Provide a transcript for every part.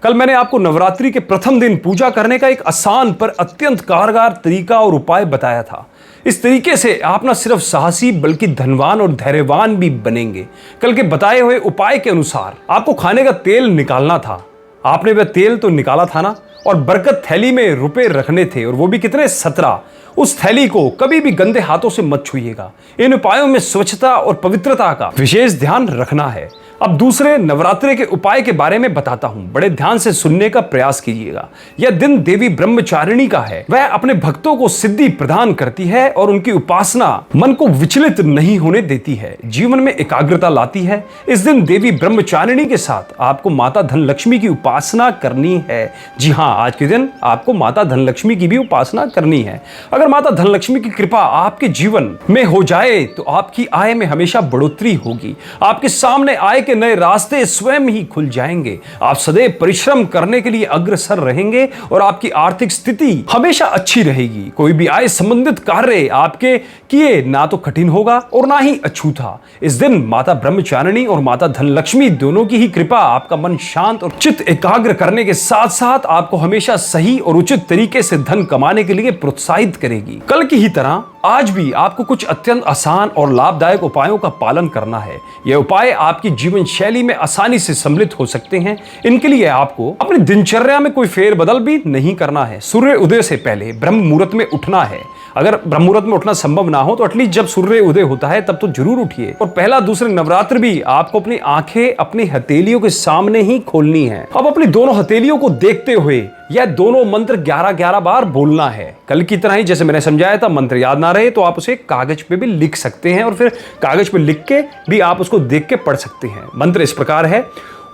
कल मैंने आपको नवरात्रि के प्रथम दिन पूजा करने का एक आसान पर अत्यंत कारगर तरीका और उपाय बताया था। इस तरीके से आप न सिर्फ साहसी बल्कि धनवान और धैर्यवान भी बनेंगे। कल के बताए हुए उपाय के अनुसार आपको खाने का तेल निकालना था। आपने वह तेल तो निकाला था ना, और बरकत थैली में रुपए रखने थे, और वो भी कितने 17। उस थैली को कभी भी गंदे हाथों से मत छुइएगा। इन उपायों में स्वच्छता और पवित्रता का विशेष ध्यान रखना है। अब दूसरे नवरात्रि के उपाय के बारे में बताता हूं, बड़े ध्यान से सुनने का प्रयास कीजिएगा। यह दिन देवी ब्रह्मचारिणी का है। वह अपने भक्तों को सिद्धि प्रदान करती है और उनकी उपासना मन को विचलित नहीं होने देती है, जीवन में एकाग्रता लाती है। इस दिन देवी ब्रह्मचारिणी के साथ आपको माता धनलक्ष्मी की उपासना करनी है। जी हाँ, आज के दिन आपको माता धनलक्ष्मी की भी उपासना करनी है। अगर माता धनलक्ष्मी की कृपा आपके जीवन में हो जाए तो आपकी आय में हमेशा बढ़ोतरी होगी। आपके सामने आय नए रास्ते स्वयं ही खुल जाएंगे। आप सदैव परिश्रम करने के लिए अग्रसर रहेंगे और आपकी आर्थिक स्थिति हमेशा अच्छी रहेगी। कोई भी आय संबंधित कार्य आपके किए ना तो कठिन होगा और ना ही अछूता। इस दिन माता ब्रह्मचारिणी और माता धनलक्ष्मी दोनों की ही कृपा आपका मन शांत और चित्त एकाग्र करने के साथ साथ आपको हमेशा सही और उचित तरीके से धन कमाने के लिए प्रोत्साहित करेगी। कल की ही तरह आज भी आपको कुछ अत्यंत आसान और लाभदायक उपायों का पालन करना है। यह उपाय आपकी जीवन शैली में आसानी से सम्मिलित हो सकते हैं। इनके लिए आपको अपनी दिनचर्या में कोई फेरबदल भी नहीं करना है। सूर्य उदय से पहले ब्रह्म मुहूर्त में उठना है। अगर ब्रह्म मुहूर्त में उठना संभव ना हो तो एटलीस्ट जब सूर्य उदय होता है तब तो जरूर उठिए। और पहला दूसरे नवरात्र भी आपको अपनी आंखें अपनी हथेलियों के सामने ही खोलनी है। अब अपनी दोनों हथेलियों को देखते हुए यह दोनों मंत्र 11-11 बार बोलना है। कल की तरह ही जैसे मैंने समझाया था, मंत्र याद ना रहे तो आप उसे कागज पे भी लिख सकते हैं और फिर कागज पे लिख के भी आप उसको देख के पढ़ सकते हैं। मंत्र इस प्रकार है,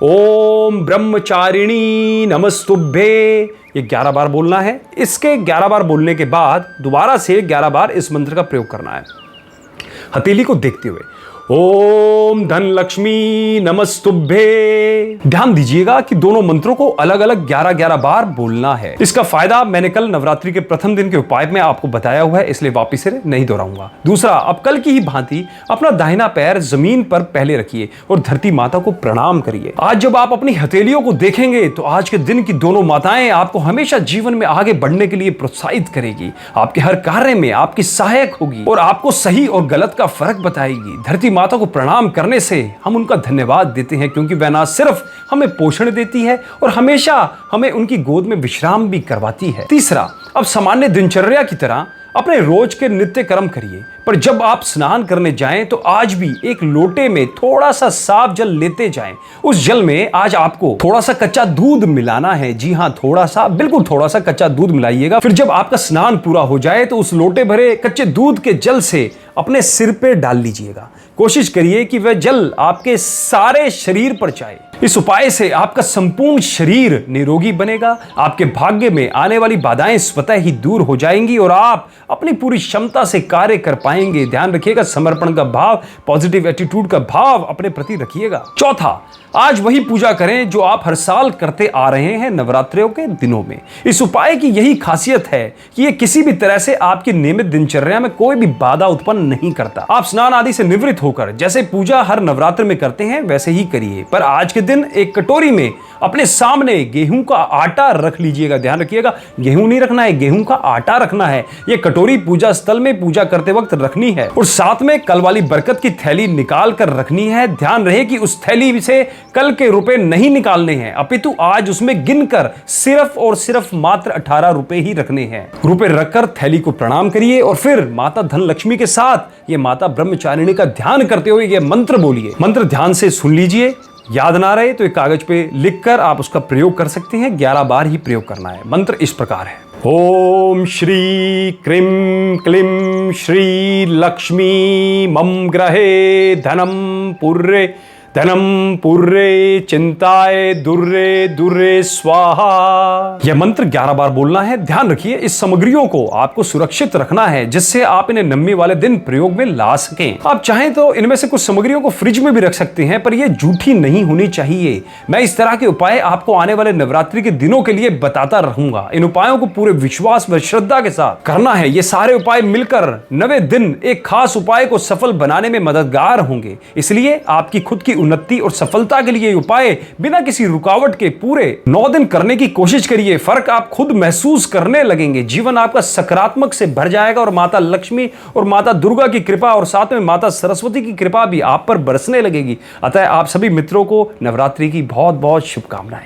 ओम ब्रह्मचारिणी नमस्तुभ्ये। ये 11 बार बोलना है। इसके 11 बार बोलने के बाद दोबारा से 11 बार इस मंत्र का प्रयोग करना है, हथेली को देखते हुए। ओम धनलक्ष्मी नमस्तुभ्ये। ध्यान दीजिएगा कि दोनों मंत्रों को अलग अलग 11-11 बार बोलना है। इसका फायदा मैंने कल नवरात्रि के प्रथम दिन के उपाय में आपको बताया हुआ है, इसलिए वापिस से नहीं दोहराऊंगा। दूसरा, अब कल की ही भांति अपना दाहिना पैर जमीन पर पहले रखिए और धरती माता को प्रणाम करिए। आज जब आप अपनी हथेलियों को देखेंगे तो आज के दिन की दोनों माताएं आपको हमेशा जीवन में आगे बढ़ने के लिए प्रोत्साहित करेगी, आपके हर कार्य में आपकी सहायक होगी और आपको सही और गलत का फर्क बताएगी। धरती माता को प्रणाम करने से हम उनका धन्यवाद देते हैं, क्योंकि वह ना सिर्फ हमें पोषण देती है और हमेशा हमें उनकी गोद में विश्राम भी करवाती है। तीसरा, अब सामान्य दिनचर्या की तरह अपने रोज के नित्य कर्म करिए, पर जब आप स्नान करने जाएं तो आज भी एक लोटे में थोड़ा सा साफ जल लेते जाएं। उस जल में आज आपको थोड़ा सा कच्चा दूध मिलाना है। जी हाँ, थोड़ा सा, बिल्कुल थोड़ा सा कच्चा दूध मिलाइएगा। फिर जब आपका स्नान पूरा हो जाए तो उस लोटे भरे कच्चे दूध के जल से अपने सिर पे डाल लीजिएगा। कोशिश करिए कि वह जल आपके सारे शरीर पर जाए। इस उपाय से आपका संपूर्ण शरीर निरोगी बनेगा, आपके भाग्य में आने वाली बाधाएं स्वतः ही दूर हो जाएंगी और आप अपनी पूरी क्षमता से कार्य कर पाएंगे। ध्यान रखिएगा, समर्पण का भाव, पॉजिटिव एटीट्यूड का भाव अपने प्रति रखिएगा। चौथा, आज वही पूजा करें जो आप हर साल करते आ रहे हैं नवरात्रियों के दिनों में। इस उपाय की यही खासियत है कि यह किसी भी तरह से आपकी नियमित दिनचर्या में कोई भी बाधा उत्पन्न नहीं करता। आप स्नान आदि से निवृत्त होकर जैसे पूजा हर नवरात्र में करते हैं वैसे ही करिए, पर आज के दिन एक कटोरी में अपने सामने गेहूं का आटा रख लीजिएगा। ध्यान रखिएगा, गेहूं नहीं रखना है, गेहूं का आटा रखना है। यह कटोरी पूजा स्थल में पूजा करते वक्त रखनी है और साथ में कल वाली बरकत की थैली निकाल कर रखनी है। ध्यान रहे कि उस थैली से कल के रुपए नहीं निकालने हैं, अपितु आज उसमें गिनकर सिर्फ और सिर्फ मात्र 18 रुपए ही रखने हैं। रुपए रखकर थैली को प्रणाम करिए और फिर माता धनलक्ष्मी के साथ ये माता ब्रह्मचारिणी का ध्यान करते हुए ये मंत्र बोलिए। मंत्र ध्यान से सुन लीजिए, याद ना रहे तो एक कागज पे लिखकर आप उसका प्रयोग कर सकते हैं। 11 बार ही प्रयोग करना है। मंत्र इस प्रकार है, ओम श्री क्रीं क्लीं श्री लक्ष्मी मम ग्रहे धनम पुर्रे चिंताए दुर्रे दुर्रे स्वाहा। यह मंत्र 11 बार बोलना है। ध्यान रखिए, इस सामग्रियों को आपको सुरक्षित रखना है जिससे आप इन्हें नवमी वाले दिन प्रयोग में ला सकें। आप चाहें तो इनमें से कुछ सामग्रियों को फ्रिज में भी रख सकते हैं, पर यह जूठी नहीं होनी चाहिए। मैं इस तरह के उपाय आपको आने वाले नवरात्रि के दिनों के लिए बताता रहूंगा। इन उपायों को पूरे विश्वास व श्रद्धा के साथ करना है। ये सारे उपाय मिलकर 9वें दिन एक खास उपाय को सफल बनाने में मददगार होंगे। इसलिए आपकी खुद की उन्नति और सफलता के लिए उपाय बिना किसी रुकावट के पूरे 9 दिन करने की कोशिश करिए। फर्क आप खुद महसूस करने लगेंगे। जीवन आपका सकारात्मक से भर जाएगा और माता लक्ष्मी और माता दुर्गा की कृपा और साथ में माता सरस्वती की कृपा भी आप पर बरसने लगेगी। अतः आप सभी मित्रों को नवरात्रि की बहुत बहुत शुभकामनाएं।